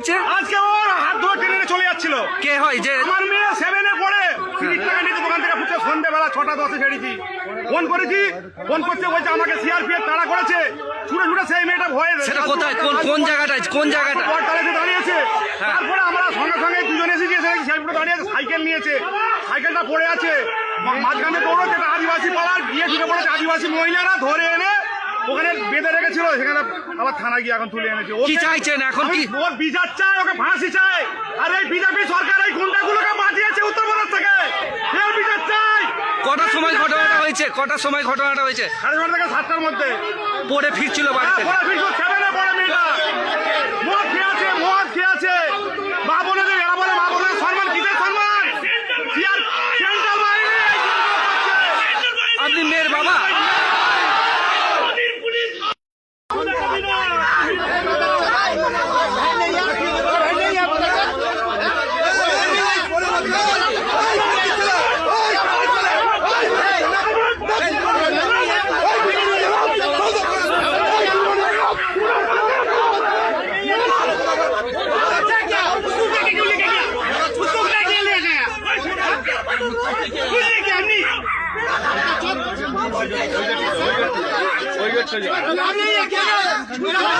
হচ্ছে? আজকে ওর হাত ধরে টেনে চলে যাচ্ছিল। কে হয় যে? আমার মেয়ে 7 এ পড়ে, টিকিট টাকা নিতে দোকান থেকে ফুটে সন্ধ্যেবেলা 6টা 10-এ ছেড়েছি। ফোন করেছি, ফোন করতে বলছে আমাকে সিআরপিএফ তাড়া করেছে। ছুটে ছুটে সেই মেয়েটা ভয়ে সেটা কোথায়, কোন জায়গাটা, কোন জায়গাটা? বটতলাতে দাঁড়িয়েছে। তারপরে আমরা সঙ্গে সঙ্গে দুজন এসেছি, এসে সিআরপিএফ দাঁড়িয়ে আছে, সাইকেল নিয়েছে, সাইকেলটা পড়ে আছে মাঝখানে দৌড়চ্ছে। একটা আদিবাসী পাড়ার গিয়ে ঢুকে পড়েছে, আদিবাসী মহিলারা ধরে এনে ওখানে বেঁধে রেখেছিল, সেখানে আবার থানা গিয়ে এখন তুলে এনেছে। কি চাইছেন এখন? কি ওর বিচার চাই, ওকে ফাঁসি চাই। আর এই বিজেপি সরকার এই গুন্ডাগুলোকে বাঁচিয়েছে উত্তরপ্রদেশ থেকে, এর বিচার চাই। কটার সময় ঘটনাটা হয়েছে? কটার সময় ঘটনাটা হয়েছে? 6:30 থেকে 7টার মধ্যে। পড়ে ফিরছিল বাড়িতে? পড়ে ফিরছিল, 7 এ পড়ে মেয়েটা। মদ খেয়েছে, মদ খেয়েছে। মা বোনেদের, এরা বলে মা বোনেদের সম্মান, কিসের সম্মান? সেন্ট্রাল বাহিনী। আপনি মেয়ের বাবা? ওই